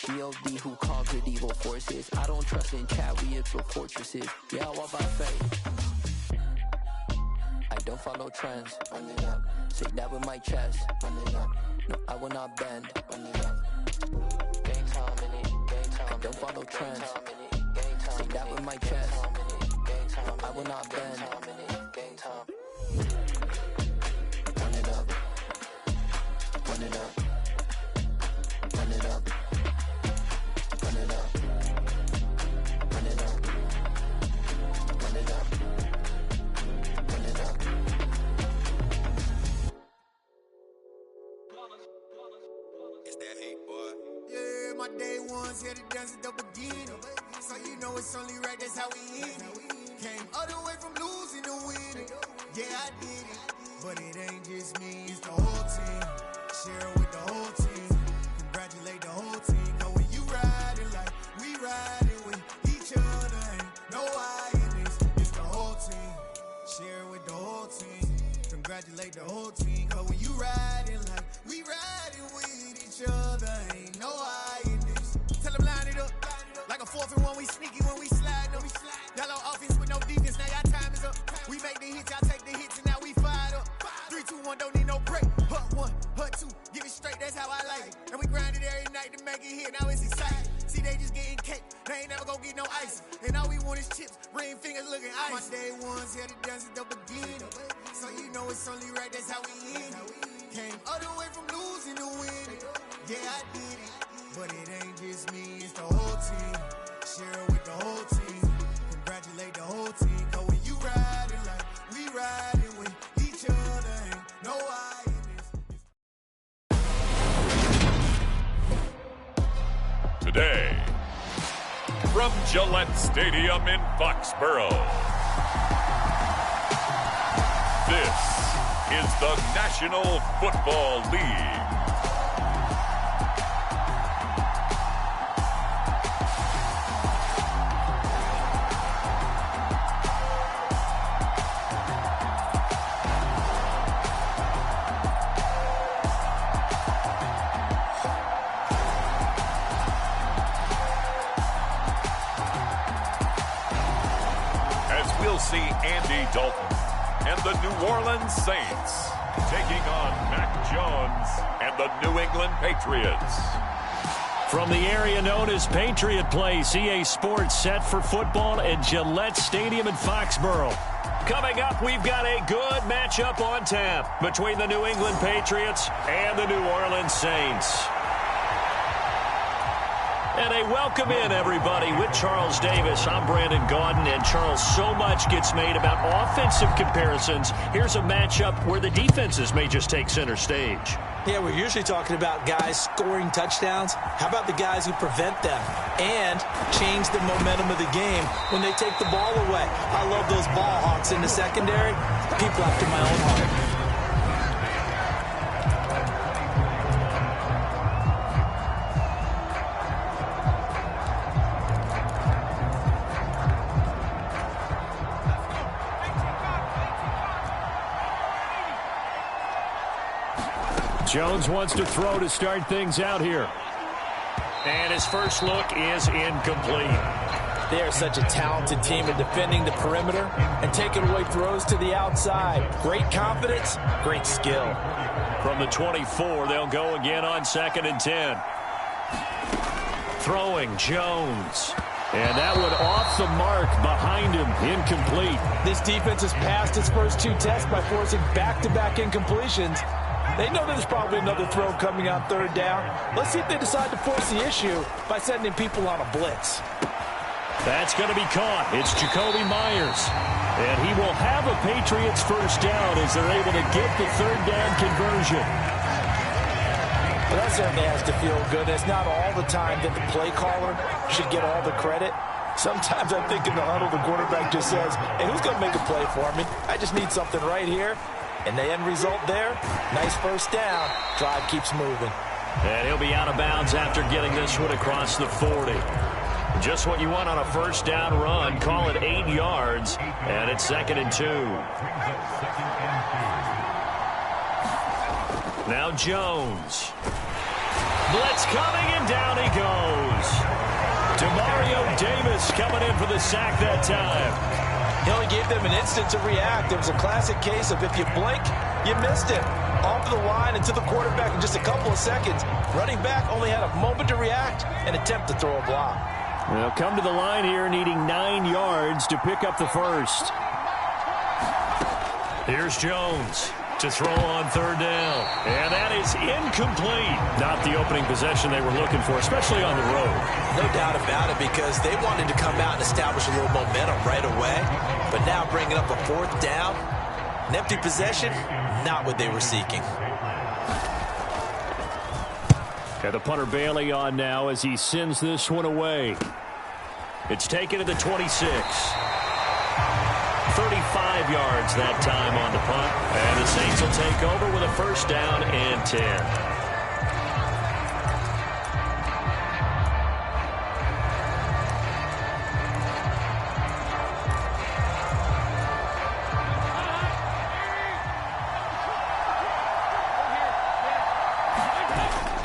G.O.D. who conquered evil forces. I don't trust in chat, we build fortresses. Yeah, I walk by faith. I don't follow trends. Run it up. Say that with my chest. Run it up. No, I will not bend. Run it up. Game time in it. Game time. I don't follow trends. Say that with my chest. I will not bend. Game time. Run it up. Run it up. Run it up. Run it up. Run it up. Run it up. Run it up. It's that hate, boy. Yeah, my day ones here to dance at the beginning. So you know it's only right, that's how we end it. Came all the way from losing to winning. Yeah, I did it. But it ain't just me, it's the whole team. Share it with the whole team. Congratulate the whole team. Know when you riding like we riding with each other. Ain't no I in this, it's the whole team. Share it with the whole team. Congratulate the whole team. Cause when you riding like we riding with each other. Ain't no I in this. Tell them line it up. Like a 4th and 1, we sneaky when we slide them. Y'all on offense with no defense, now y'all time is up. We make the hits, y'all take the hits, and now we fired up. 3, 2, 1, don't need no break. Hut 1, hut 2, give it straight, that's how I like it. And we grind it every night to make it hit, now it's exciting. See, they just getting cake, they ain't never gonna get no ice. And all we want is chips, ring fingers looking ice. My day ones here to dance at the beginning. So you know it's only right, that's how we end it. Came all the way from losing to winning. Yeah, I did it. But it ain't just me, it's the whole team. Share it with the whole team. Congratulate the whole team. Cause when you riding like we riding with each other. Ain't no I in this. Today, from Gillette Stadium in Foxborough, this is the National Football League. We'll see Andy Dalton and the New Orleans Saints taking on Mac Jones and the New England Patriots. From the area known as Patriot Place, EA Sports set for football at Gillette Stadium in Foxborough. Coming up, we've got a good matchup on tap between the New England Patriots and the New Orleans Saints. And a welcome in, everybody, with Charles Davis. I'm Brandon Gaudin, and Charles, so much gets made about offensive comparisons. Here's a matchup where the defenses may just take center stage. Yeah, we're usually talking about guys scoring touchdowns. How about the guys who prevent them and change the momentum of the game when they take the ball away? I love those ball hawks in the secondary. People after my own heart. Jones wants to throw to start things out here. And his first look is incomplete. They are such a talented team at defending the perimeter and taking away throws to the outside. Great confidence, great skill. From the 24, they'll go again on 2nd and 10. Throwing Jones. And that one off the mark behind him, incomplete. This defense has passed its first 2 tests by forcing back-to-back incompletions. They know there's probably another throw coming on 3rd down. Let's see if they decide to force the issue by sending people on a blitz. That's going to be caught. It's Jakobi Meyers. And he will have a Patriots first down as they're able to get the 3rd down conversion. Well, that certainly has to feel good. It's not all the time that the play caller should get all the credit. Sometimes I think in the huddle, the quarterback just says, hey, who's going to make a play for me? I just need something right here. And the end result there, nice first down. Drive keeps moving. And he'll be out of bounds after getting this one across the 40. Just what you want on a first down run. Call it 8 yards. And it's 2nd and 2. Now Jones. Blitz coming, and down he goes. Davis coming in for the sack that time. He only gave them an instant to react. It was a classic case of if you blink, you missed it. Off the line and to the quarterback in just a couple of seconds. Running back only had a moment to react and attempt to throw a block. They'll come to the line here needing 9 yards to pick up the first. Here's Jones to throw on third down. And that is incomplete. Not the opening possession they were looking for, especially on the road. No doubt about it, because they wanted to come out and establish a little momentum right away. But now bringing up a fourth down, an empty possession, not what they were seeking. And the punter Bailey on now as he sends this one away. It's taken to the 26. 35 yards that time on the punt. And the Saints will take over with a first down and 10.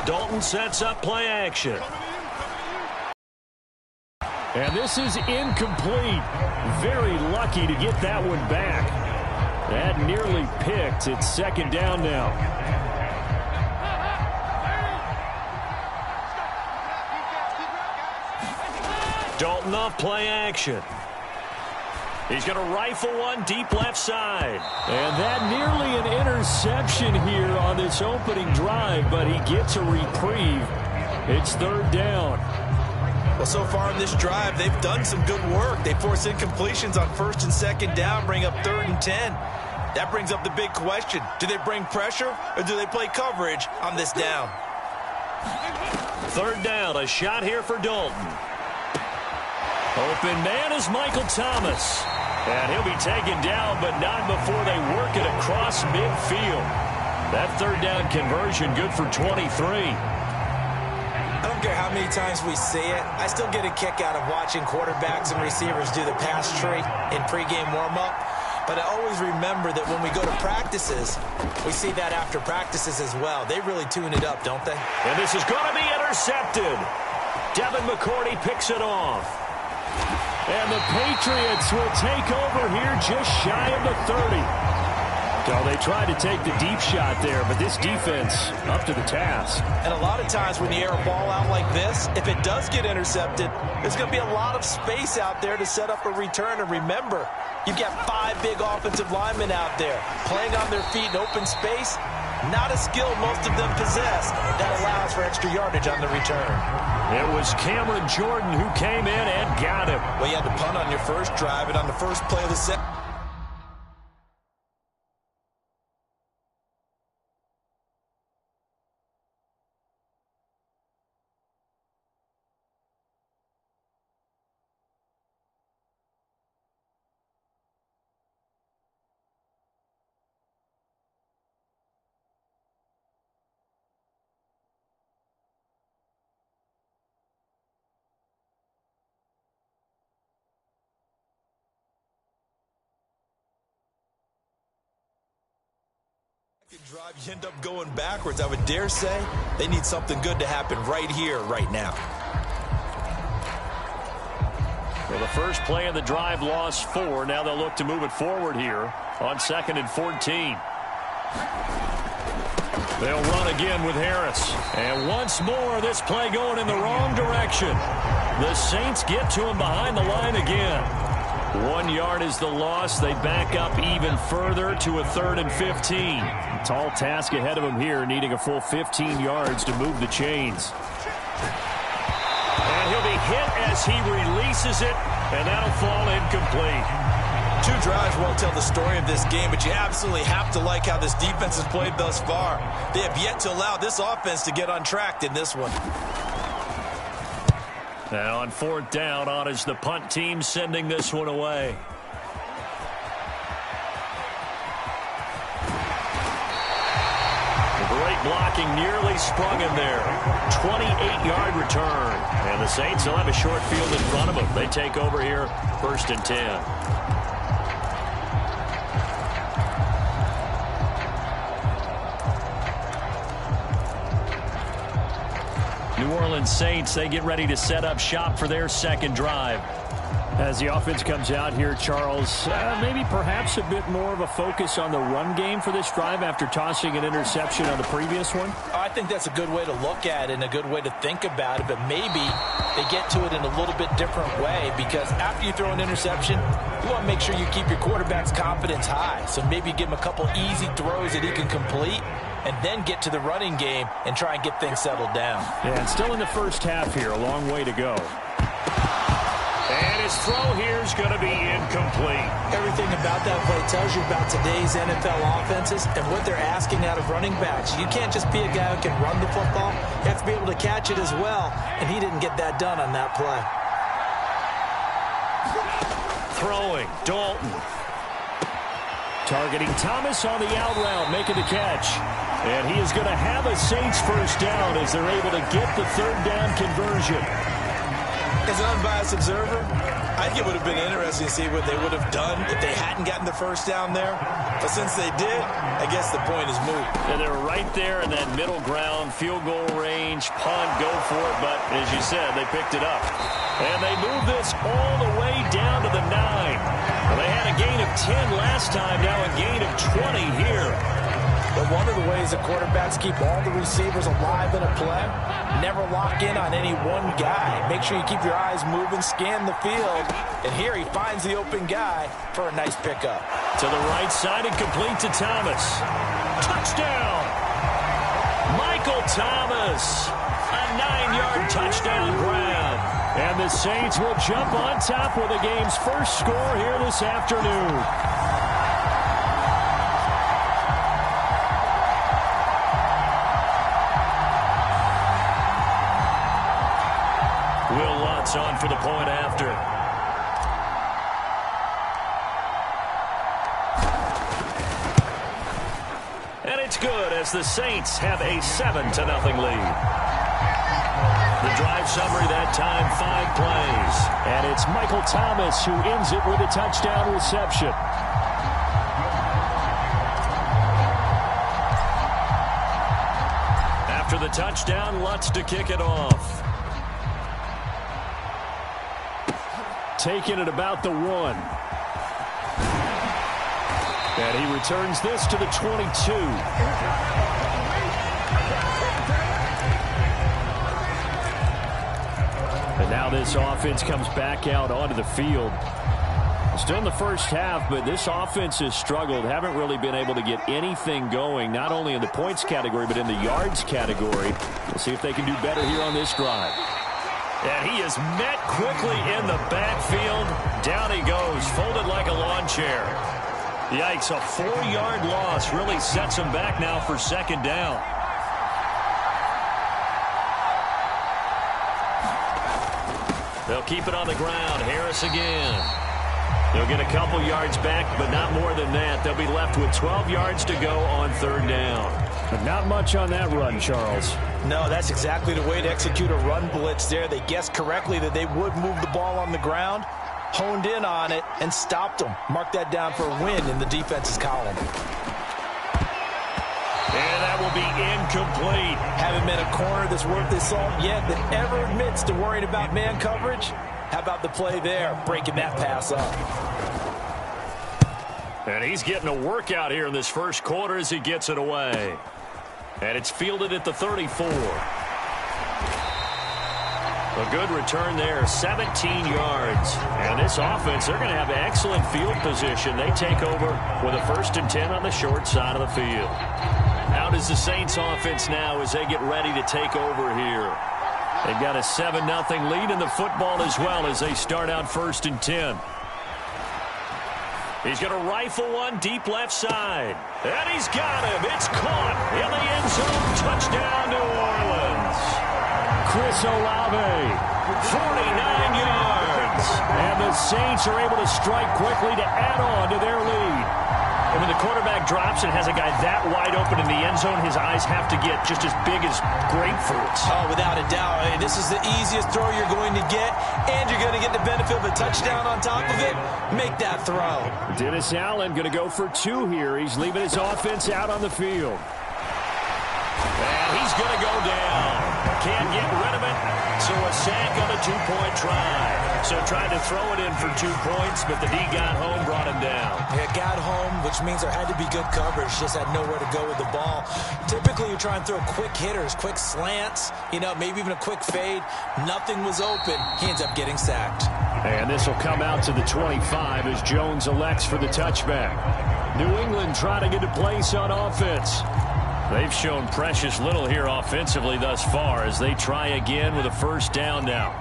Dalton sets up play action. And this is incomplete. Very lucky to get that one back. That nearly picked. It's second down now. Dalton off play action. He's going to rifle one deep left side. And that nearly an interception here on this opening drive, but he gets a reprieve. It's third down. Well, so far in this drive, they've done some good work. They force incompletions on first and second down, bring up third and 10. That brings up the big question. Do they bring pressure or do they play coverage on this down? Third down, a shot here for Dalton. Open man is Michael Thomas. And he'll be taken down, but not before they work it across midfield. That third down conversion good for 23. I don't care how many times we see it. I still get a kick out of watching quarterbacks and receivers do the pass tree in pregame warm-up. But I always remember that when we go to practices, we see that after practices as well. They really tune it up, don't they? And this is going to be intercepted. Devin McCourty picks it off. And the Patriots will take over here just shy of the 30. So they tried to take the deep shot there, but this defense up to the task. And a lot of times when you air a ball out like this, if it does get intercepted, there's going to be a lot of space out there to set up a return. And remember, you've got 5 big offensive linemen out there playing on their feet in open space. Not a skill most of them possess that allows for extra yardage on the return. It was Cameron Jordan who came in and got him. Well, you had to punt on your first drive, and on the first play of the second. Drive, you end up going backwards. I would dare say they need something good to happen right here, right now. Well, the first play of the drive lost 4. Now they'll look to move it forward here on 2nd and 14. They'll run again with Harris. And once more, this play going in the wrong direction. The Saints get to him behind the line again. 1 yard is the loss. They back up even further to a 3rd and 15. A tall task ahead of him here, needing a full 15 yards to move the chains. And he'll be hit as he releases it, and that'll fall incomplete. 2 drives won't tell the story of this game, but you absolutely have to like how this defense has played thus far. They have yet to allow this offense to get untracked in this one. Now on 4th down, on is the punt team sending this one away. Great blocking, nearly sprung him there. 28-yard return. And the Saints will have a short field in front of them. They take over here, 1st and 10. New Orleans Saints, they get ready to set up shop for their second drive. As the offense comes out here, Charles, maybe perhaps a bit more of a focus on the run game for this drive after tossing an interception on the previous one? I think that's a good way to look at it and a good way to think about it, but maybe they get to it in a little bit different way, because after you throw an interception, you want to make sure you keep your quarterback's confidence high. So maybe give him a couple easy throws that he can complete and then get to the running game and try and get things settled down. Yeah, and still in the first half here, a long way to go. And his throw here is going to be incomplete. Everything about that play tells you about today's NFL offenses and what they're asking out of running backs. You can't just be a guy who can run the football. You have to be able to catch it as well, and he didn't get that done on that play. Throwing, Dalton. Targeting Thomas on the out route, making the catch. And he is going to have a Saints first down as they're able to get the third down conversion. As an unbiased observer, I think it would have been interesting to see what they would have done if they hadn't gotten the first down there. But since they did, I guess the point is moot. And they're right there in that middle ground, field goal range, punt, go for it. But as you said, they picked it up. And they move this all the way down to the 9. Well, they had a gain of 10 last time, now a gain of 20 here. But one of the ways that quarterbacks keep all the receivers alive in a play, never lock in on any one guy. Make sure you keep your eyes moving, scan the field. And here he finds the open guy for a nice pickup. To the right side and complete to Thomas. Touchdown! Michael Thomas. A 9-yard touchdown grab. And the Saints will jump on top with the game's first score here this afternoon. Will Lutz on for the point after. And it's good as the Saints have a 7-0 lead. The drive summary that time, 5 plays. And it's Michael Thomas who ends it with a touchdown reception. After the touchdown, Lutz to kick it off. Taking it about the 1. And he returns this to the 22. And now this offense comes back out onto the field. Still in the first half, but this offense has struggled. Haven't really been able to get anything going, not only in the points category, but in the yards category. We'll see if they can do better here on this drive. And he is met quickly in the backfield. Down he goes, folded like a lawn chair. Yikes, a 4-yard loss really sets him back now for second down. They'll keep it on the ground. Harris again. They'll get a couple yards back, but not more than that. They'll be left with 12 yards to go on third down. But not much on that run, Charles. No, that's exactly the way to execute a run blitz there. They guessed correctly that they would move the ball on the ground, honed in on it, and stopped them. Mark that down for a win in the defense's column. And that will be incomplete. Haven't been a corner that's worth his salt yet that ever admits to worrying about man coverage. How about the play there, breaking that pass up? And he's getting a workout here in this first quarter as he gets it away. And it's fielded at the 34. A good return there, 17 yards. And this offense, they're going to have excellent field position. They take over with a 1st and 10 on the short side of the field. How does the Saints offense now as they get ready to take over here? They've got a 7-0 lead in the football as well as they start out 1st and 10. He's going to rifle one deep left side. And he's got him. It's caught in the end zone. Touchdown, New Orleans. Chris Olave, 49 yards. And the Saints are able to strike quickly to add on to their lead. And when the quarterback drops and has a guy that wide open in the end zone, his eyes have to get just as big as grapefruits. Oh, without a doubt. I mean, this is the easiest throw you're going to get, and you're going to get the benefit of a touchdown on top of it. Make that throw. Dennis Allen going to go for 2 here. He's leaving his offense out on the field. And he's going to go down. can't get rid of it. So a sack on a 2-point try. So tried to throw it in for 2 points, but the D got home, brought him down. Yeah, got home, which means there had to be good coverage. Just had nowhere to go with the ball. Typically, you try and throw quick hitters, quick slants, maybe even a quick fade. Nothing was open. He ends up getting sacked. And this will come out to the 25 as Jones elects for the touchback. New England trying to get a place on offense. They've shown precious little here offensively thus far as they try again with a first down now.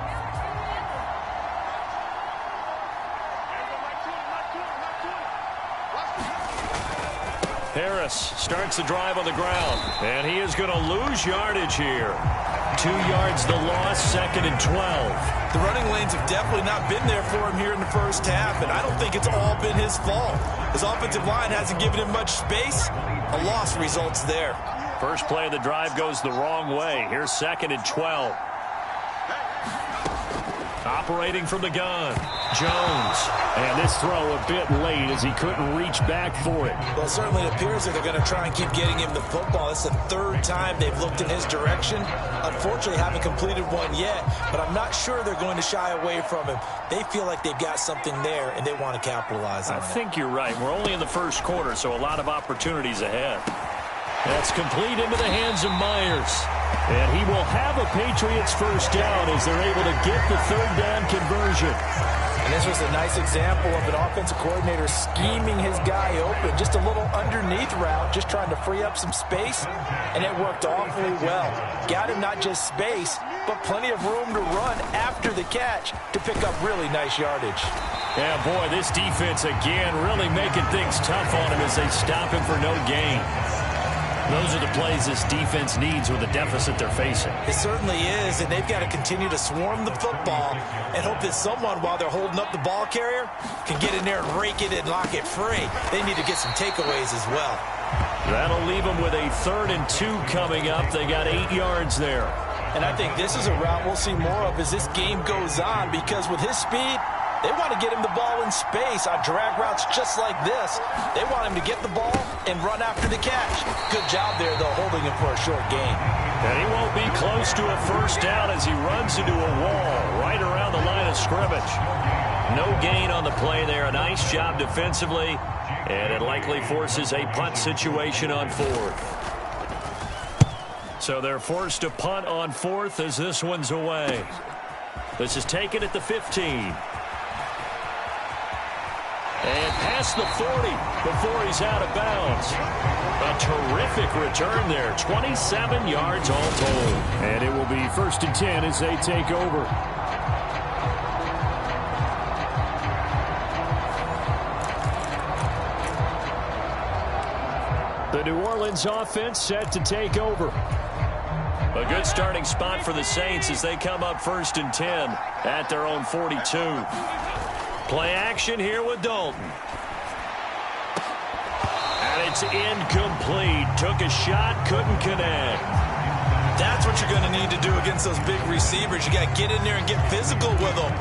Harris starts the drive on the ground, and he is going to lose yardage here. 2 yards the loss, 2nd and 12. The running lanes have definitely not been there for him here in the first half, and I don't think it's all been his fault. His offensive line hasn't given him much space. A loss results there. First play of the drive goes the wrong way. Here's 2nd and 12. Operating from the gun, Jones. And this throw a bit late as he couldn't reach back for it. Well, it certainly appears that they're going to try and keep getting him the football. It's the 3rd time they've looked in his direction. Unfortunately, haven't completed one yet, but I'm not sure they're going to shy away from him. They feel like they've got something there, and they want to capitalize on it. I think you're right. We're only in the first quarter, so a lot of opportunities ahead. That's complete into the hands of Myers. And he will have a Patriots first down as they're able to get the 3rd down conversion. And this was a nice example of an offensive coordinator scheming his guy open. Just a little underneath route, just trying to free up some space. And it worked awfully well. Got him not just space, but plenty of room to run after the catch to pick up really nice yardage. Yeah, boy, this defense again really making things tough on him as they stop him for no gain. Those are the plays this defense needs with the deficit they're facing. It certainly is, and they've got to continue to swarm the football and hope that someone, while they're holding up the ball carrier, can get in there and rake it and lock it free. They need to get some takeaways as well. That'll leave them with a 3rd and 2 coming up. They got 8 yards there. And I think this is a route we'll see more of as this game goes on, because with his speed, they want to get him the ball in space on drag routes just like this. They want him to get the ball and run after the catch. Good job there, though, holding him for a short gain. And he won't be close to a first down as he runs into a wall right around the line of scrimmage. No gain on the play there. A nice job defensively, and it likely forces a punt situation on 4th. So they're forced to punt on 4th as this one's away. This is taken at the 15. And past the 40 before he's out of bounds. A terrific return there. 27 yards all told. And it will be 1st and 10 as they take over. The New Orleans offense set to take over. A good starting spot for the Saints as they come up 1st and 10 at their own 42. Play action here with Dalton. And it's incomplete. Took a shot, couldn't connect. That's what you're going to need to do against those big receivers. You got to get in there and get physical with them.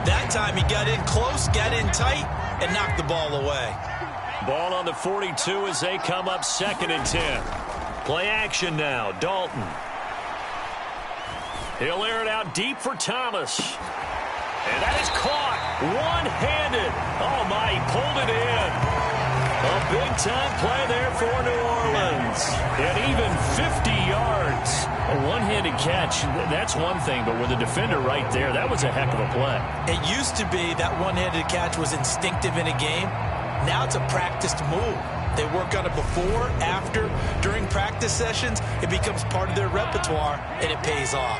That time he got in close, got in tight, and knocked the ball away. Ball on the 42 as they come up 2nd and 10. Play action now, Dalton. He'll air it out deep for Thomas. And that is caught one-handed. Oh, my, he pulled it in. A big-time play there for New Orleans. And even 50 yards. A one-handed catch, that's one thing, but with a defender right there, that was a heck of a play. It used to be that one-handed catch was instinctive in a game. Now it's a practiced move. They work on it before, after, during practice sessions. It becomes part of their repertoire, and it pays off.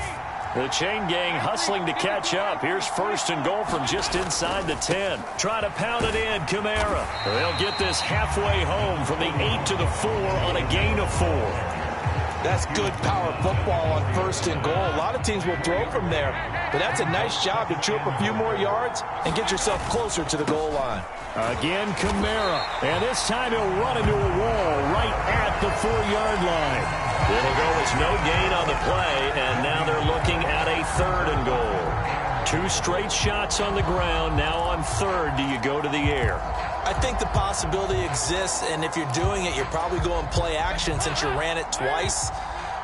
The chain gang hustling to catch up. Here's 1st and goal from just inside the 10. Try to pound it in, Kamara. They'll get this halfway home from the 8 to the 4 on a gain of 4. That's good power football on 1st and goal. A lot of teams will throw from there, but that's a nice job to chew up a few more yards and get yourself closer to the goal line. Again, Kamara. And this time he'll run into a wall right at the 4-yard line. It'll go as no gain on the play, and now they're looking at a 3rd and goal. 2 straight shots on the ground. Now on 3rd, do you go to the air? I think the possibility exists, and if you're doing it, you're probably going play action since you ran it twice.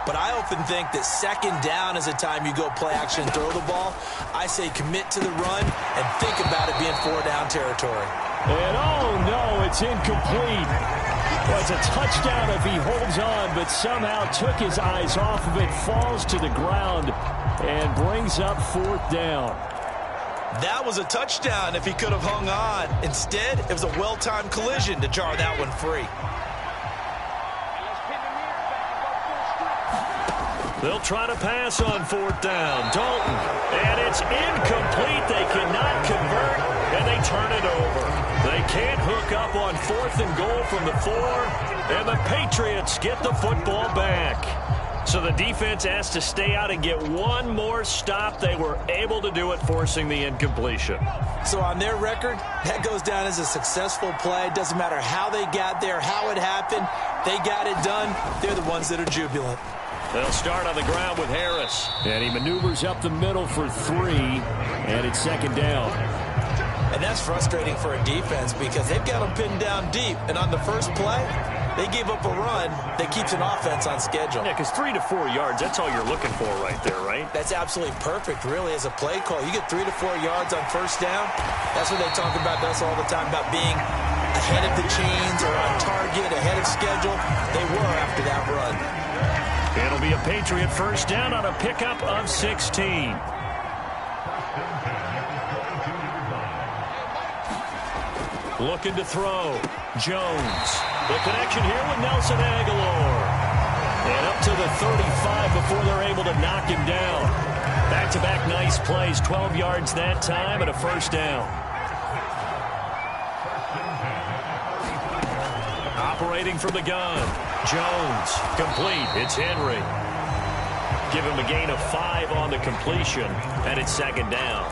but I often think that second down is a time you go play action and throw the ball. I say commit to the run and think about it being 4-down territory. And oh no, it's incomplete. Well, it's a touchdown if he holds on, but somehow took his eyes off of it, falls to the ground, and brings up 4th down. That was a touchdown if he could have hung on. Instead, it was a well-timed collision to jar that one free. They'll try to pass on 4th down. Dalton. And it's incomplete. They cannot convert, and they turn it over. They can't hook up on 4th and goal from the 4, and the Patriots get the football back. So the defense has to stay out and get one more stop. They were able to do it, forcing the incompletion. So on their record, that goes down as a successful play. It doesn't matter how they got there, how it happened. They got it done. They're the ones that are jubilant. They'll start on the ground with Harris. And he maneuvers up the middle for 3, and it's 2nd down. And that's frustrating for a defense because they've got them pinned down deep. And on the first play, they gave up a run that keeps an offense on schedule. Yeah, because 3 to 4 yards, that's all you're looking for right there, right? That's absolutely perfect, really, as a play call. You get 3 to 4 yards on first down. That's what they talk about us all the time, about being ahead of the chains or on target, ahead of schedule. They were after that run. It'll be a Patriot first down on a pickup of 16. Looking to throw. Jones. The connection here with Nelson Aguilar. And up to the 35 before they're able to knock him down. Back-to-back nice plays. 12 yards that time and a first down. Operating from the gun. Jones. Complete. It's Henry. Give him a gain of 5 on the completion. And it's 2nd down.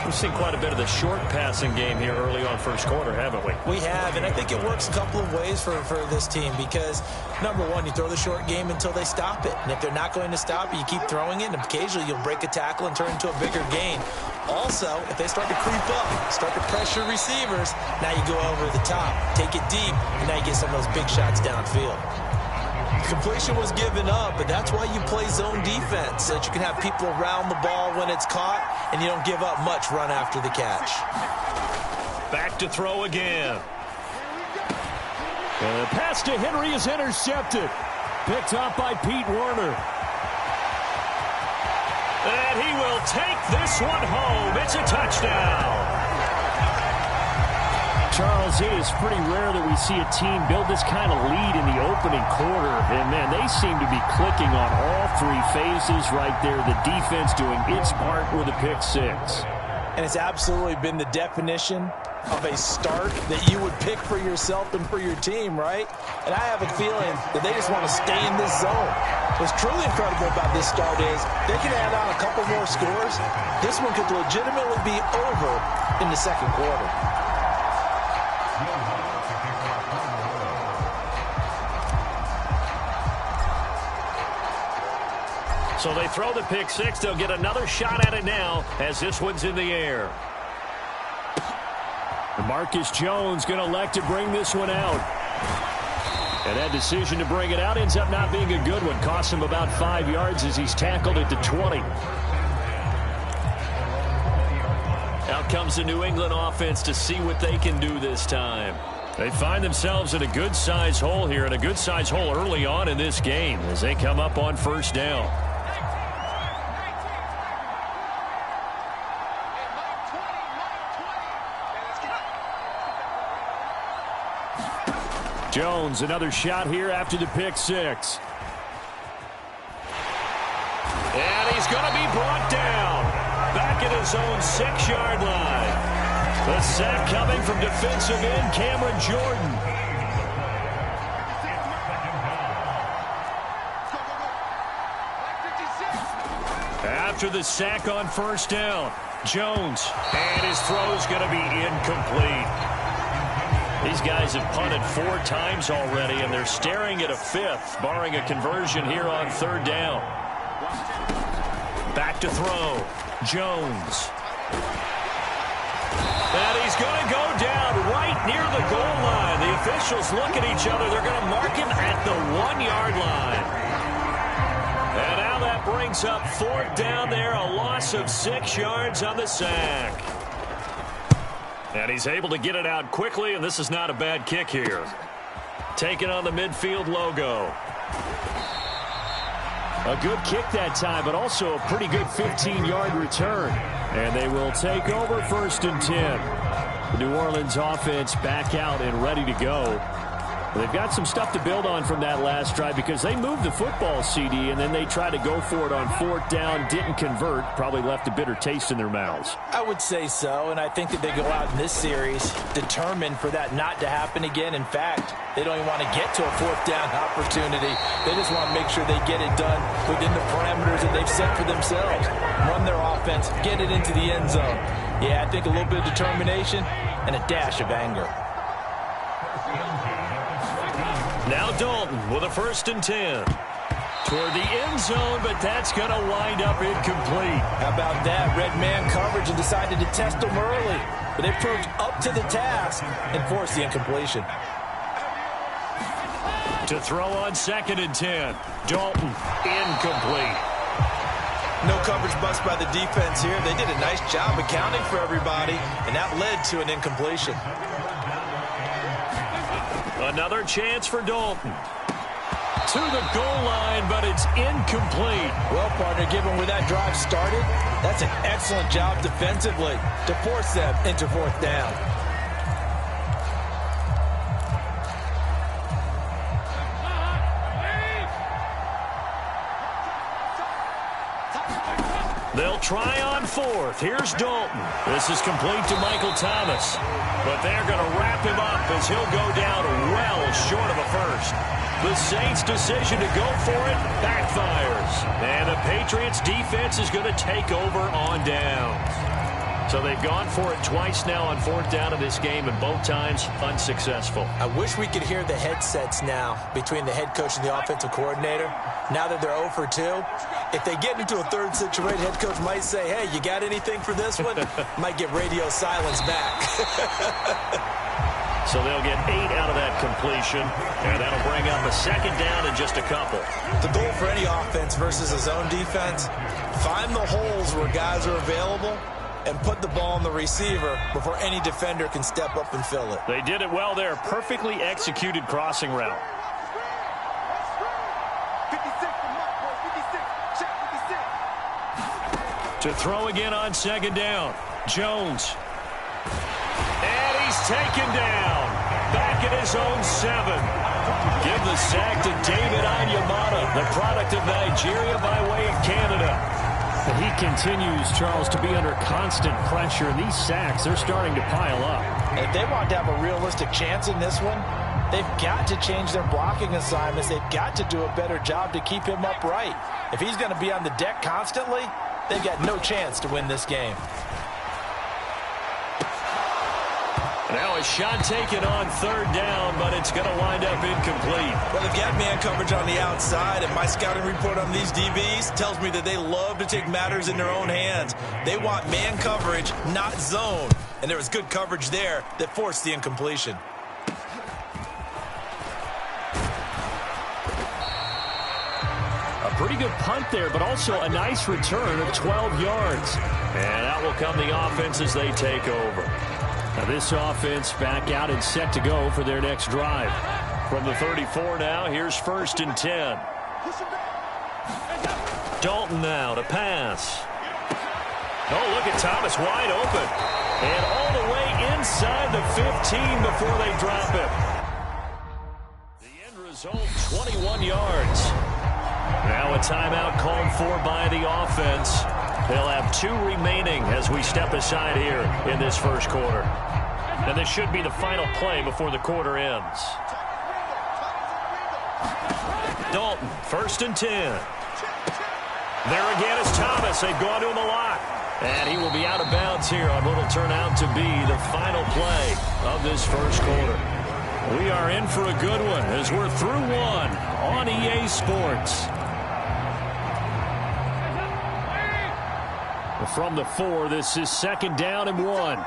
We've seen quite a bit of the short passing game here early on first quarter, haven't we? We have, and I think it works a couple of ways for this team because, number one, you throw the short game until they stop it. And if they're not going to stop it, you keep throwing it, and occasionally you'll break a tackle and turn into a bigger gain. Also, if they start to creep up, start to pressure receivers, now you go over the top, take it deep, and now you get some of those big shots downfield. Completion was given up, but that's why you play zone defense, so that you can have people around the ball when it's caught, and you don't give up much run after the catch. Back to throw again. The pass to Henry is intercepted. Picked up by Pete Werner. And he will take this one home. It's a touchdown. Charles, it is pretty rare that we see a team build this kind of lead in the opening quarter. And, man, they seem to be clicking on all 3 phases right there. The defense doing its part with a pick 6. And it's absolutely been the definition of a start that you would pick for yourself and for your team, right? And I have a feeling that they just want to stay in this zone. What's truly incredible about this start is they can add on a couple more scores. This one could legitimately be over in the second quarter. So they throw the pick 6. They'll get another shot at it now as this one's in the air. Marcus Jones going to elect to bring this one out. And that decision to bring it out ends up not being a good one. Costs him about 5 yards as he's tackled at the 20. Out comes the New England offense to see what they can do this time. They find themselves in a good-sized hole here, and a good-sized hole early on in this game as they come up on first down. Jones, another shot here after the pick 6. And he's going to be brought down. Back at his own 6-yard line. The sack coming from defensive end Cameron Jordan. After the sack on first down, Jones, and his throw's going to be incomplete. These guys have punted 4 times already, and they're staring at a 5th, barring a conversion here on third down. Back to throw. Jones. And he's going to go down right near the goal line. The officials look at each other. They're going to mark him at the 1-yard line. brings up 4th down there, a loss of 6 yards on the sack. And he's able to get it out quickly, and this is not a bad kick here. Taking on the midfield logo. A good kick that time, but also a pretty good 15-yard return. And they will take over 1st and 10. The New Orleans offense back out and ready to go. They've got some stuff to build on from that last drive because they moved the football, CD, and then they tried to go for it on 4th down, didn't convert, probably left a bitter taste in their mouths. I would say so, and I think that they go out in this series determined for that not to happen again. In fact, they don't even want to get to a 4th down opportunity. They just want to make sure they get it done within the parameters that they've set for themselves. Run their offense, get it into the end zone. Yeah, I think a little bit of determination and a dash of anger. Now Dalton with a 1st and 10. Toward the end zone, but that's going to wind up incomplete. How about that? Red man coverage and decided to test them early. But they proved up to the task and forced the incompletion. To throw on 2nd and 10. Dalton, incomplete. No coverage bust by the defense here. They did a nice job accounting for everybody, and that led to an incompletion. Another chance for Dalton. To the goal line, but it's incomplete. Well, partner, given where that drive started, that's an excellent job defensively to force them into 4th down. They'll try on 4th. Here's Dalton. This is complete to Michael Thomas. But they're going to wrap him up as he'll go down well short of a first. The Saints' decision to go for it backfires. And the Patriots' defense is going to take over on downs. So they've gone for it twice now on 4th down in this game, and both times unsuccessful. I wish we could hear the headsets now between the head coach and the offensive coordinator. Now that they're 0 for 2, if they get into a 3rd situation, head coach might say, hey, you got anything for this one? Might get radio silence back. So they'll get 8 out of that completion, and that'll bring up a 2nd down in just a couple. The goal for any offense versus a zone defense, find the holes where guys are available and put the ball on the receiver before any defender can step up and fill it. They did it well there. Perfectly executed crossing route. To throw again on 2nd down. Jones. And he's taken down. Back at his own 7. Give the sack to David Onyemata, the product of Nigeria by way of Canada. And he continues, Charles, to be under constant pressure. And these sacks, they're starting to pile up. And if they want to have a realistic chance in this one, they've got to change their blocking assignments. They've got to do a better job to keep him upright. If he's going to be on the deck constantly, they've got no chance to win this game. Now a shot taken on 3rd down, but it's going to wind up incomplete. Well, they've got man coverage on the outside, and my scouting report on these DBs tells me that they love to take matters in their own hands. They want man coverage, not zone. And there was good coverage there that forced the incompletion. A pretty good punt there, but also a nice return of 12 yards. And out will come the offense as they take over. Now this offense back out and set to go for their next drive. From the 34 now, here's 1st and 10. Dalton now to pass. Oh, look at Thomas wide open. And all the way inside the 15 before they drop him. The end result, 21 yards. Now a timeout called for by the offense. They'll have 2 remaining as we step aside here in this first quarter. And this should be the final play before the quarter ends. Dalton, 1st and 10. There again is Thomas. They've gone to him a lot. And he will be out of bounds here on what will turn out to be the final play of this first quarter. We are in for a good one as we're through 1 on EA Sports. From the 4, this is 2nd down and 1.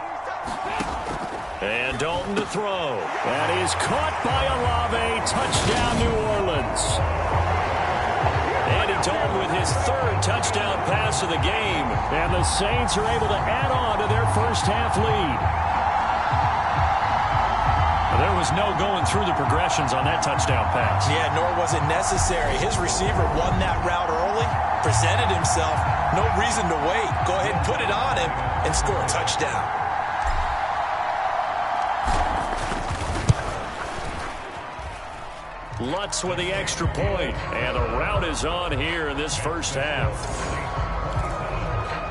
And Dalton to throw. That is caught by Olave. Touchdown, New Orleans. And he Andy Dalton with his third touchdown pass of the game. And the Saints are able to add on to their first half lead. There was no going through the progressions on that touchdown pass. Yeah, nor was it necessary. His receiver won that route early, presented himself. No reason to wait. Go ahead and put it on him and score a touchdown. Lutz with the extra point, and the route is on here in this first half.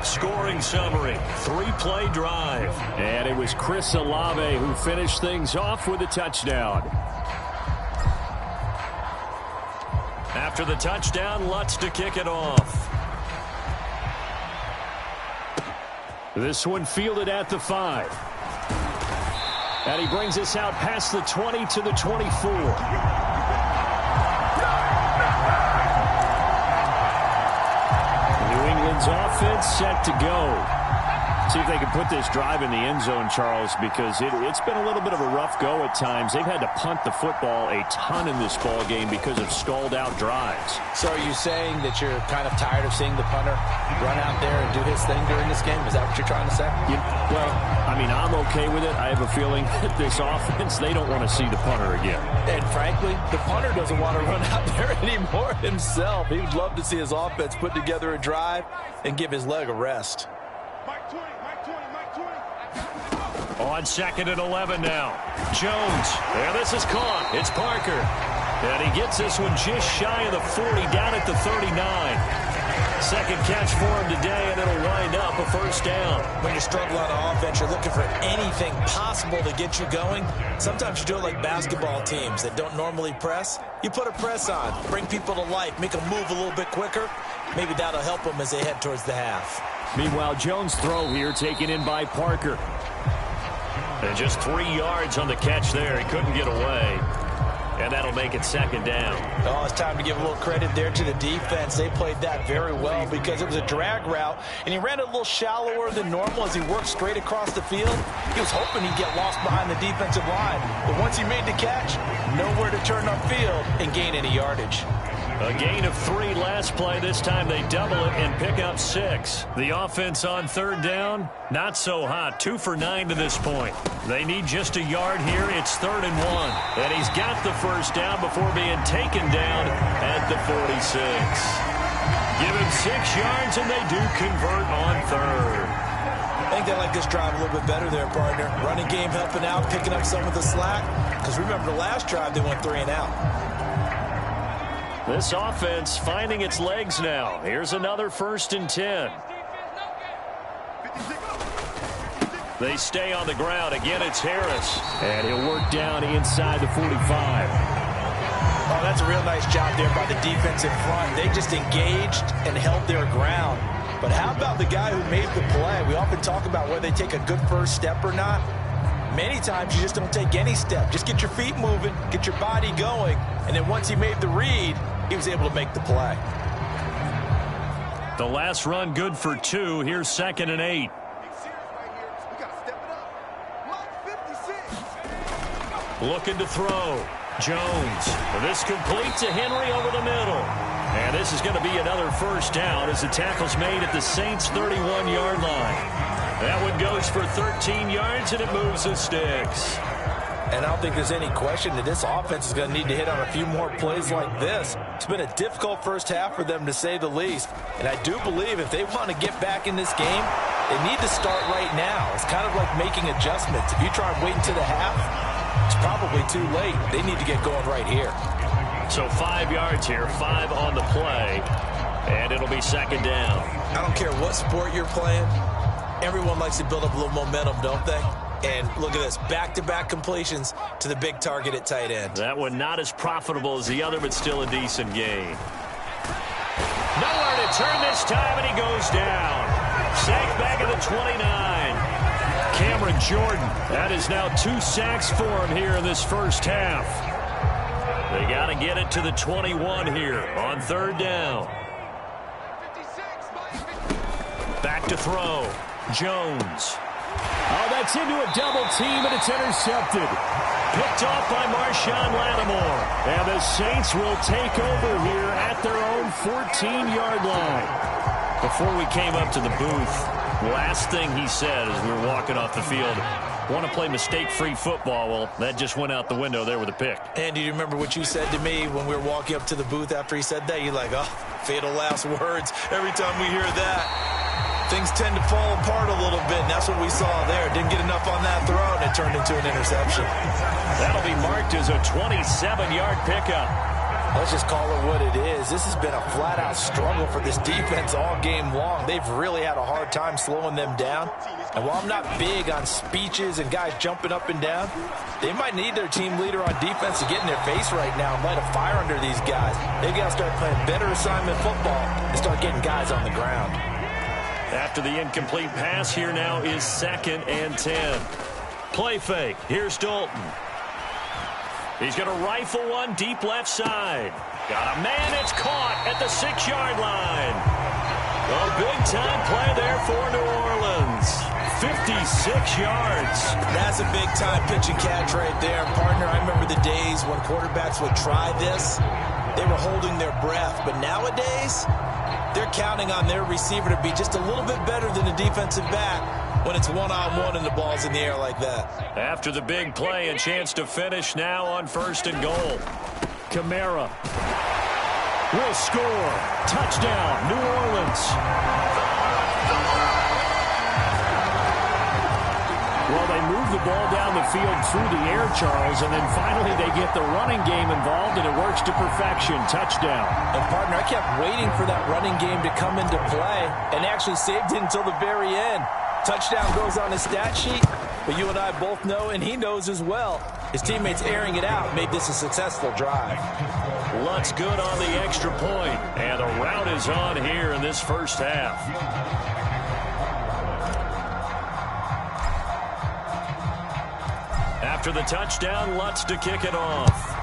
Scoring summary, 3-play drive. And it was Chris Olave who finished things off with a touchdown. After the touchdown, Lutz to kick it off. This one fielded at the 5. And he brings us out past the 20 to the 24. Offense set to go. See if they can put this drive in the end zone, Charles, because it's been a little bit of a rough go at times. They've had to punt the football a ton in this ball game because of stalled out drives. So are you saying that you're kind of tired of seeing the punter run out there and do his thing during this game? Is that what you're trying to say? Well, I mean, I'm okay with it. I have a feeling that this offense, they don't want to see the punter again. And frankly, the punter doesn't want to run out there anymore himself. He would love to see his offense put together a drive and give his leg a rest. On 2nd and 11 now. Jones. And this is caught. It's Parker. And he gets this one just shy of the 40, down at the 39. Second catch for him today, and it'll wind up a first down. When you struggle on offense, you're looking for anything possible to get you going. Sometimes you do it like basketball teams that don't normally press. You put a press on, bring people to life, make them move a little bit quicker. Maybe that'll help them as they head towards the half. Meanwhile, Jones' throw here taken in by Parker. And just 3 yards on the catch there. He couldn't get away. And that'll make it second down. Oh, it's time to give a little credit there to the defense. They played that very well because it was a drag route, and he ran it a little shallower than normal as he worked straight across the field. He was hoping he'd get lost behind the defensive line. But once he made the catch, nowhere to turn upfield and gain any yardage. A gain of 3 last play. This time they double it and pick up 6. The offense on third down, not so hot. 2 for 9 to this point. They need just a yard here. It's 3rd and 1. And he's got the first down before being taken down at the 46. Give him 6 yards, and they do convert on 3rd. I think they like this drive a little bit better there, partner. Running game helping out, picking up some of the slack. Because remember the last drive, they went 3 and out. This offense finding its legs now. Here's another 1st and 10. They stay on the ground. Again, it's Harris. And he'll work down inside the 45. Oh, that's a real nice job there by the defense in front. They just engaged and held their ground. But how about the guy who made the play? We often talk about whether they take a good first step or not. Many times you just don't take any step. Just get your feet moving, get your body going, and then once he made the read, he was able to make the play. The last run good for 2. Here's 2nd and 8. Looking to throw. Jones. This complete to Henry over the middle. And this is going to be another first down as the tackle's made at the Saints' 31-yard line. That one goes for 13 yards, and it moves the sticks. And I don't think there's any question that this offense is going to need to hit on a few more plays like this. It's been a difficult first half for them, to say the least. And I do believe if they want to get back in this game, they need to start right now. It's kind of like making adjustments. If you try and wait until the half, it's probably too late. They need to get going right here. So 5 yards here, 5 on the play, and it'll be 2nd down. I don't care what sport you're playing. Everyone likes to build up a little momentum, don't they? And look at this, back-to-back completions to the big target at tight end. That one not as profitable as the other, but still a decent gain. Nowhere to turn this time, and he goes down. Sacked back at the 29. Cameron Jordan, that is now 2 sacks for him here in this first half. They got to get it to the 21 here on 3rd down. Back to throw. Jones. Oh, that's into a double team, and it's intercepted. Picked off by Marshawn Lattimore. And the Saints will take over here at their own 14-yard line. Before we came up to the booth, last thing he said as we were walking off the field, want to play mistake-free football. Well, that just went out the window there with a pick. And do you remember what you said to me when we were walking up to the booth after he said that? You're like, oh, fatal last words. Every time we hear that, things tend to fall apart a little bit, and that's what we saw there. Didn't get enough on that throw, and it turned into an interception. That'll be marked as a 27-yard pickup. Let's just call it what it is. This has been a flat-out struggle for this defense all game long. They've really had a hard time slowing them down. And while I'm not big on speeches and guys jumping up and down, they might need their team leader on defense to get in their face right now and light a fire under these guys. They've got to start playing better assignment football and start getting guys on the ground. After the incomplete pass, here now is 2nd and 10. Play fake. Here's Dalton. He's going to rifle one deep left side. Got a man. It's caught at the 6-yard line. A big-time play there for New Orleans. 56 yards. That's a big-time pitch and catch right there. Partner, I remember the days when quarterbacks would try this. They were holding their breath. But nowadays, they're counting on their receiver to be just a little bit better than the defensive back when it's one-on-one and the ball's in the air like that. After the big play, a chance to finish now on 1st and goal. Kamara will score. Touchdown, New Orleans. Well, they move the ball down the field through the air, Charles, and then finally they get the running game involved, and it works to perfection. Touchdown. And, partner, I kept waiting for that running game to come into play and actually saved it until the very end. Touchdown goes on his stat sheet, but you and I both know, and he knows as well, his teammates airing it out made this a successful drive. Lutz good on the extra point, and the route is on here in this first half. After the touchdown, Lutz to kick it off.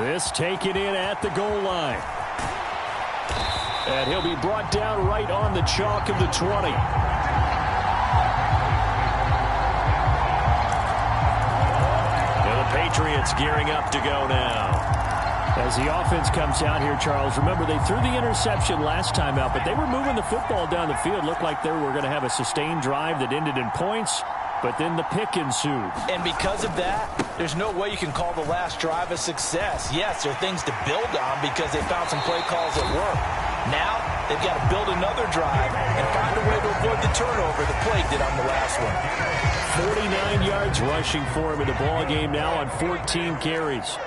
This taken in at the goal line. And he'll be brought down right on the chalk of the 20. And the Patriots gearing up to go now. As the offense comes out here, Charles, remember they threw the interception last time out, but they were moving the football down the field. Looked like they were going to have a sustained drive that ended in points, but then the pick ensued. And because of that, there's no way you can call the last drive a success. Yes, there are things to build on because they found some play calls that work. Now, they've got to build another drive and find a way to avoid the turnover that plagued it on the last one. 49 yards rushing for him in the ball game now on 14 carries.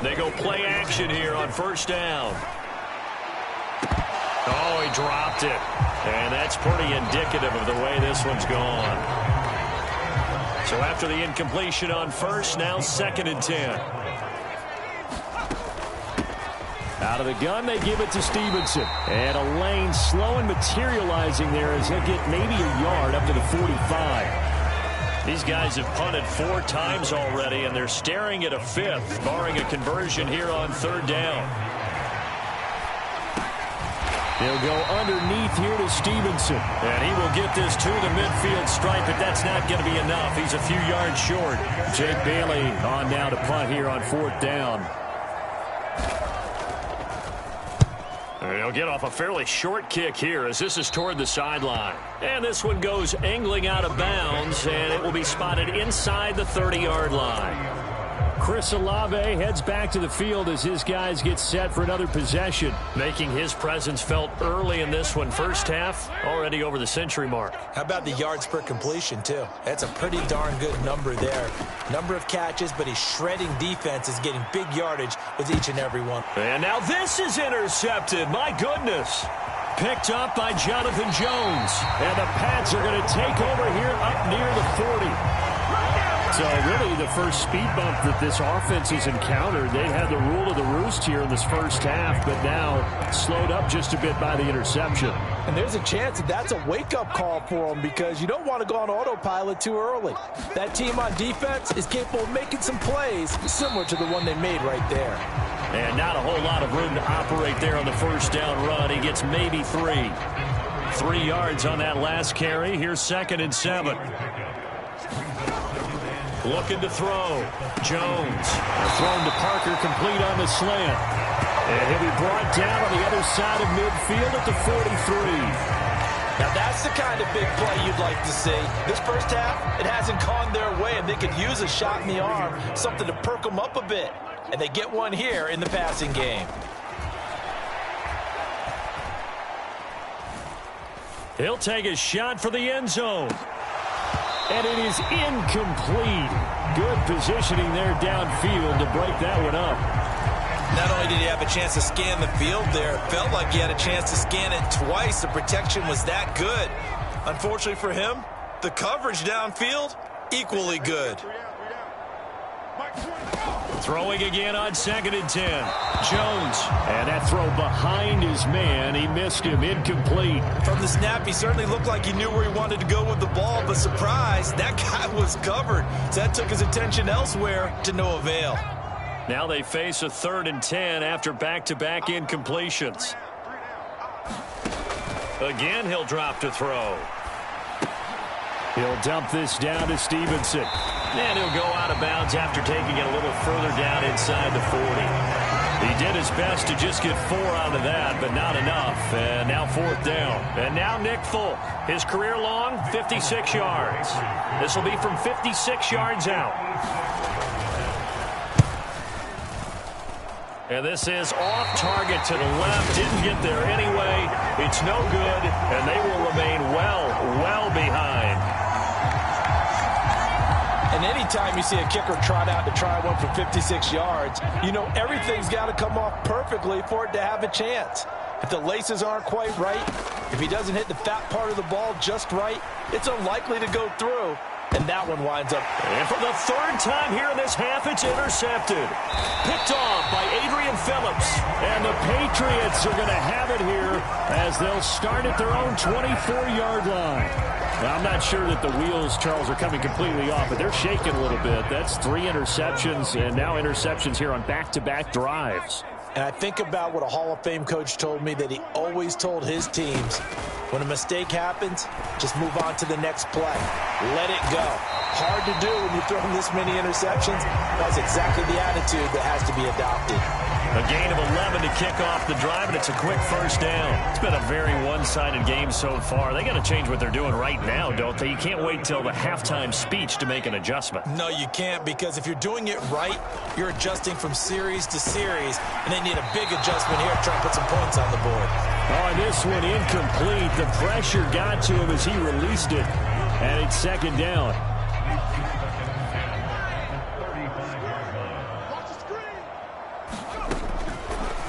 They go play action here on 1st down. Oh, he dropped it. And that's pretty indicative of the way this one's gone. So after the incompletion on 1st, now 2nd and 10. Out of the gun, they give it to Stevenson. And a lane slow and materializing there as he'll get maybe a yard up to the 45. These guys have punted 4 times already, and they're staring at a 5th, barring a conversion here on 3rd down. He'll go underneath here to Stevenson. And he will get this to the midfield stripe, but that's not going to be enough. He's a few yards short. Jake Bailey on now to punt here on 4th down. He'll get off a fairly short kick here as this is toward the sideline. And this one goes angling out of bounds, and it will be spotted inside the 30-yard line. Chris Olave heads back to the field as his guys get set for another possession, making his presence felt early in this one. First half, already over the century mark. How about the yards per completion, too? That's a pretty darn good number there. Number of catches, but his shredding defense is getting big yardage with each and every one. And now this is intercepted. My goodness. Picked up by Jonathan Jones. And the Pats are going to take over here up near the 40. So really the first speed bump that this offense has encountered. They had the rule of the roost here in this first half, but now slowed up just a bit by the interception. And there's a chance that that's a wake-up call for them because you don't want to go on autopilot too early. That team on defense is capable of making some plays similar to the one they made right there. And not a whole lot of room to operate there on the first down run. He gets maybe 3. 3 yards on that last carry. Here's 2nd and 7. Looking to throw. Jones. Thrown to Parker, complete on the slant. And he'll be brought down on the other side of midfield at the 43. Now that's the kind of big play you'd like to see. This first half, it hasn't gone their way, and they could use a shot in the arm, something to perk them up a bit. And they get one here in the passing game. He'll take a shot for the end zone. And it is incomplete. Good positioning there downfield to break that one up. Not only did he have a chance to scan the field there, it felt like he had a chance to scan it twice. The protection was that good. Unfortunately for him, the coverage downfield, equally good. Throwing again on 2nd and 10. Jones. And that throw behind his man. He missed him. Incomplete. From the snap, he certainly looked like he knew where he wanted to go with the ball, but surprise, that guy was covered. So that took his attention elsewhere to no avail. Now they face a 3rd and 10 after back-to-back incompletions. Again, he'll drop to throw. He'll dump this down to Stevenson. And he'll go out of bounds after taking it a little further down inside the 40. He did his best to just get 4 out of that, but not enough. And now 4th down. And now Nick Folk. His career long, 56 yards. This will be from 56 yards out. And this is off target to the left. Didn't get there anyway. It's no good, and they will remain well behind. And anytime you see a kicker trot out to try one from 56 yards, you know everything's got to come off perfectly for it to have a chance. If the laces aren't quite right, if he doesn't hit the fat part of the ball just right, it's unlikely to go through. And that one winds up. And for the 3rd time here in this half, it's intercepted. Picked off by Adrian Phillips. And the Patriots are going to have it here as they'll start at their own 24-yard line. Now, I'm not sure that the wheels, Charles, are coming completely off, but they're shaking a little bit. That's 3 interceptions, and now interceptions here on back-to-back drives. And I think about what a Hall of Fame coach told me that he always told his teams, when a mistake happens, just move on to the next play. Let it go. Hard to do when you're throwing this many interceptions. That's exactly the attitude that has to be adopted. A gain of 11 to kick off the drive, and it's a quick first down. It's been a very one-sided game so far. They got to change what they're doing right now, don't they? You can't wait till the halftime speech to make an adjustment. No, you can't, because if you're doing it right, you're adjusting from series to series, and they need a big adjustment here to try and put some points on the board. Oh, and this one incomplete. The pressure got to him as he released it, and it's 2nd down.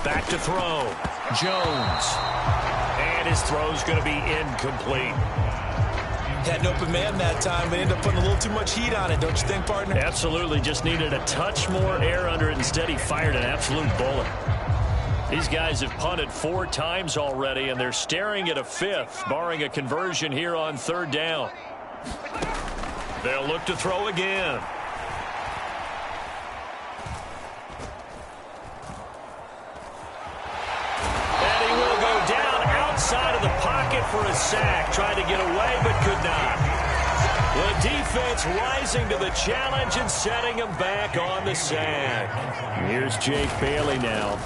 Back to throw. Jones. And his throw's going to be incomplete. Had an open man that time, but ended up putting a little too much heat on it, don't you think, partner? Absolutely. Just needed a touch more air under it. Instead, he fired an absolute bullet. These guys have punted 4 times already, and they're staring at a 5th, barring a conversion here on 3rd down. They'll look to throw again. Outside of the pocket for a sack. Tried to get away, but could not. The defense rising to the challenge and setting him back on the sack. Here's Jake Bailey now.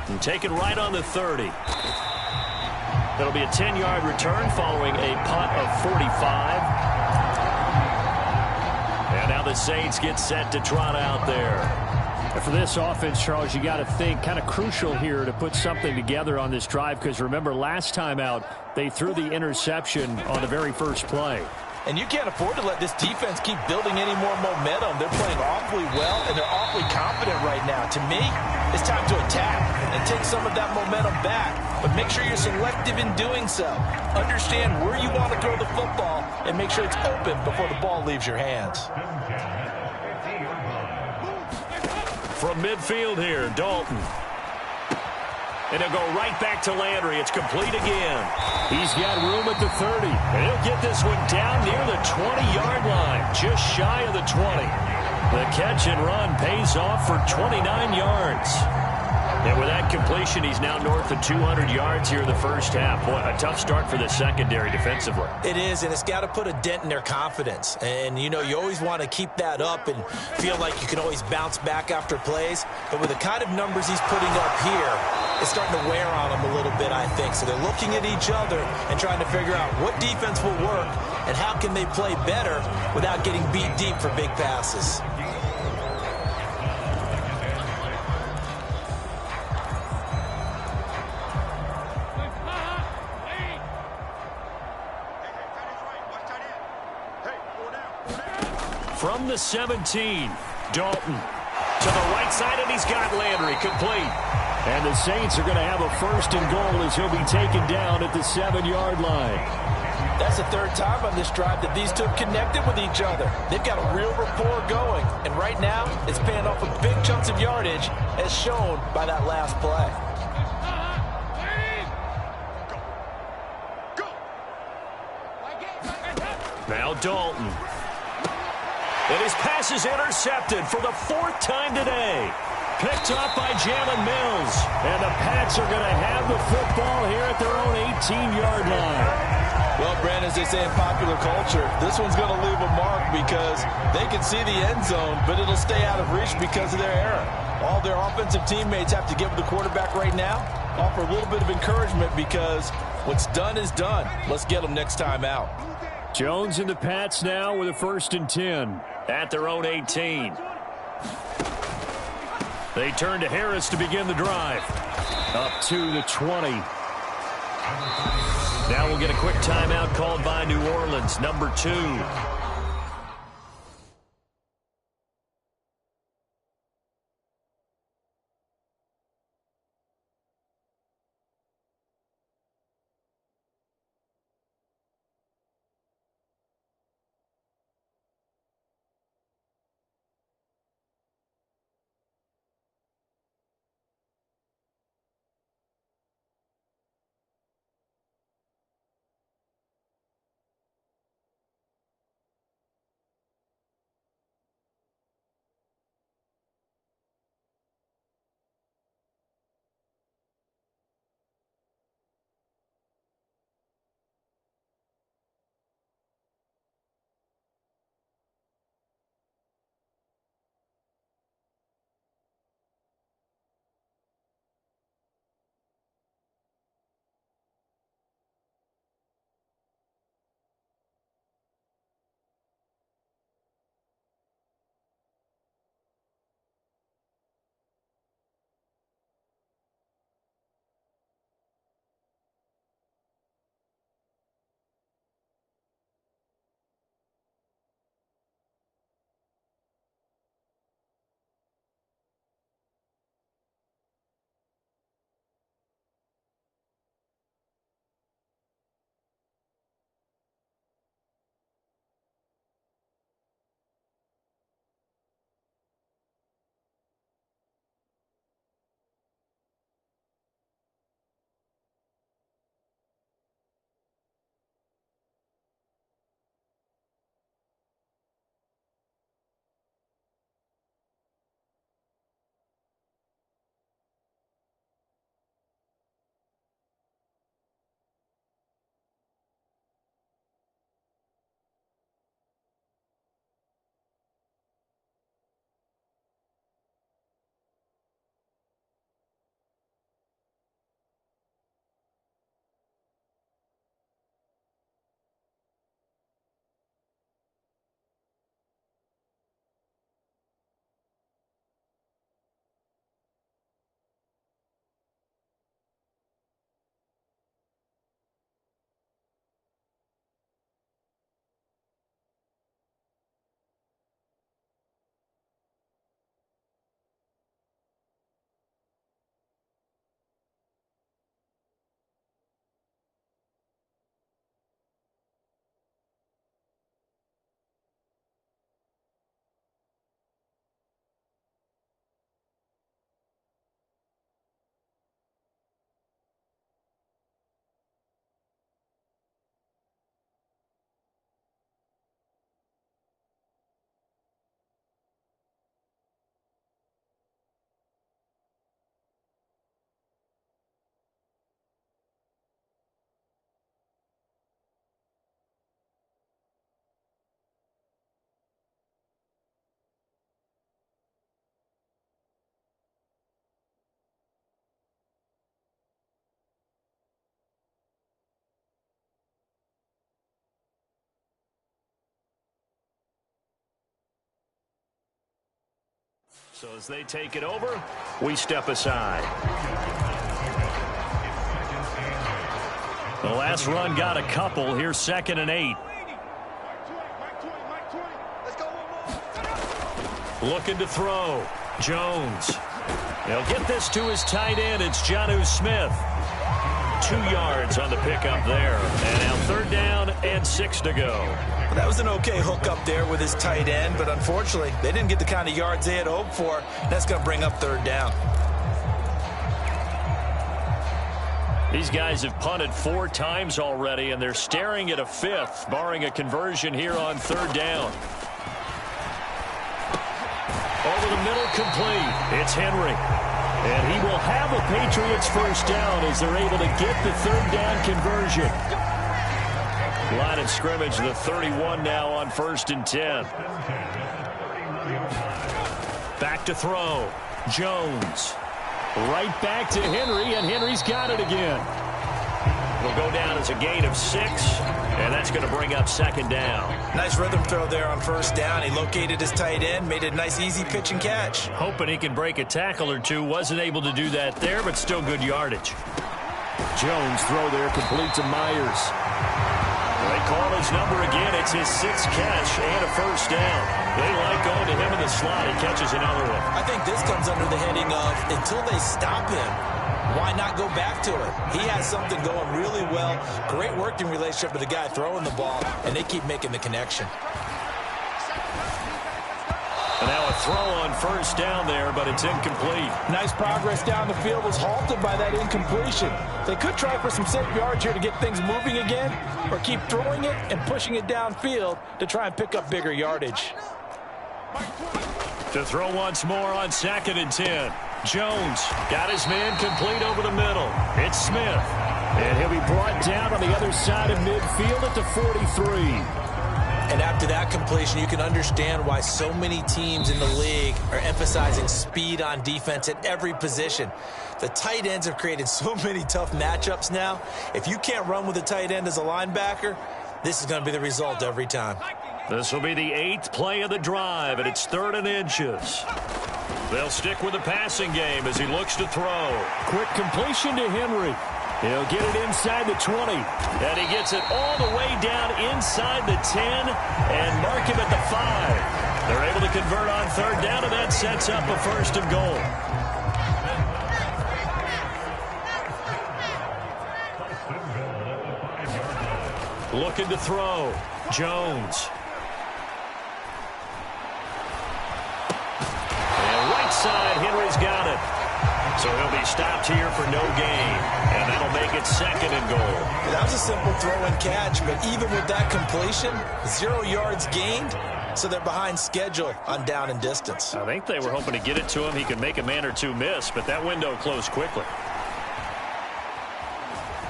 And taken right on the 30. That'll be a 10-yard return following a punt of 45. And now the Saints get set to trot out there. And for this offense, Charles, you got to think kind of crucial here to put something together on this drive, because remember last time out they threw the interception on the very first play. And you can't afford to let this defense keep building any more momentum. They're playing awfully well, and they're awfully confident right now. To me, it's time to attack and take some of that momentum back. But make sure you're selective in doing so. Understand where you want to throw the football and make sure it's open before the ball leaves your hands. From midfield here, Dalton. And he'll go right back to Landry. It's complete again. He's got room at the 30. And he'll get this one down near the 20-yard line, just shy of the 20. The catch and run pays off for 29 yards. And with that completion, he's now north of 200 yards here in the first half. Boy, a tough start for the secondary defensively. It is, and it's got to put a dent in their confidence. And, you know, you always want to keep that up and feel like you can always bounce back after plays. But with the kind of numbers he's putting up here, it's starting to wear on them a little bit, I think. So they're looking at each other and trying to figure out what defense will work and how can they play better without getting beat deep for big passes. From the 17, Dalton to the right side, and he's got Landry complete. And the Saints are going to have a first and goal as he'll be taken down at the 7-yard line. That's the third time on this drive that these two have connected with each other. They've got a real rapport going, and right now it's paying off with big chunks of yardage as shown by that last play. Now Dalton. And his pass is intercepted for the 4th time today. Picked up by Jalen Mills. And the Pats are going to have the football here at their own 18-yard line. Well, Brandon, as they say in popular culture, this one's going to leave a mark because they can see the end zone, but it'll stay out of reach because of their error. All their offensive teammates have to give the quarterback right now, offer a little bit of encouragement because what's done is done. Let's get them next time out. Jones and the Pats now with a 1st and 10. At their own 18. They turn to Harris to begin the drive. Up to the 20. Now we'll get a quick timeout called by New Orleans, number 2. So as they take it over, we step aside. The last run got a couple. Here's 2nd and 8. Looking to throw. Jones. He'll get this to his tight end. It's Jonnu Smith. 2 yards on the pickup there. And now 3rd down and 6 to go. Well, that was an okay hook up there with his tight end, but unfortunately, they didn't get the kind of yards they had hoped for. That's going to bring up 3rd down. These guys have punted 4 times already, and they're staring at a 5th, barring a conversion here on 3rd down. Over the middle, complete. It's Henry. And he will have a Patriots 1st down as they're able to get the 3rd down conversion. Line of scrimmage, the 31 now on 1st and 10. Back to throw. Jones. Right back to Henry, and Henry's got it again. It'll go down as a gain of 6, and that's going to bring up 2nd down. Nice rhythm throw there on 1st down. He located his tight end, made a nice easy pitch and catch. Hoping he can break a tackle or two. Wasn't able to do that there, but still good yardage. Jones throw there, complete to Myers. They call his number again. It's his 6th catch and a 1st down. They like going to him in the slot. He catches another one. I think this comes under the heading of until they stop him, why not go back to it? He has something going really well. Great working relationship with the guy throwing the ball, and they keep making the connection. And now a throw on 1st down there, but it's incomplete. Nice progress down the field, was halted by that incompletion. They could try for some safe yards here to get things moving again, or keep throwing it and pushing it downfield to try and pick up bigger yardage. To throw once more on 2nd and 10. Jones got his man complete over the middle. It's Smith. And he'll be brought down on the other side of midfield at the 43. And after that completion, you can understand why so many teams in the league are emphasizing speed on defense at every position. The tight ends have created so many tough matchups now. If you can't run with a tight end as a linebacker, this is going to be the result every time. This will be the 8th play of the drive, and it's 3rd and inches. They'll stick with the passing game as he looks to throw. Quick completion to Henry. He'll get it inside the 20, and he gets it all the way down inside the 10 and mark him at the 5. They're able to convert on 3rd down, and that sets up a 1st and goal. Looking to throw. Jones. And right side, Henry's got it. So he'll be stopped here for no gain. And that'll make it 2nd and goal. That was a simple throw and catch, but even with that completion, 0 yards gained, so they're behind schedule on down and distance. I think they were hoping to get it to him. He could make a man or two miss, but that window closed quickly.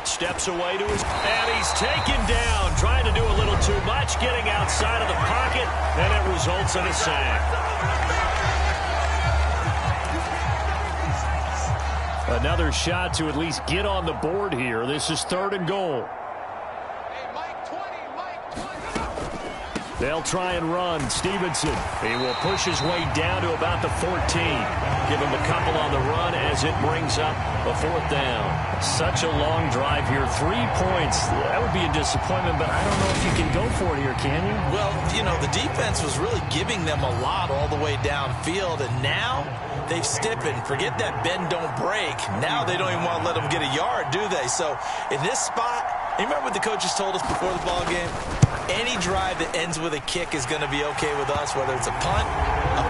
Steps away to his, and he's taken down, trying to do a little too much, getting outside of the pocket, and it results in a sack. Another shot to at least get on the board here. This is 3rd and goal. They'll try and run. Stevenson, he will push his way down to about the 14. Give him a couple on the run as it brings up a 4th down. Such a long drive here. 3 points. That would be a disappointment, but I don't know if you can go for it here, can you? Well, you know, the defense was really giving them a lot all the way downfield, and now they've stiffened. Forget that bend, don't break. Now they don't even want to let them get a yard, do they? So in this spot, you remember what the coaches told us before the ball game? Any drive that ends with a kick is going to be okay with us, whether it's a punt, a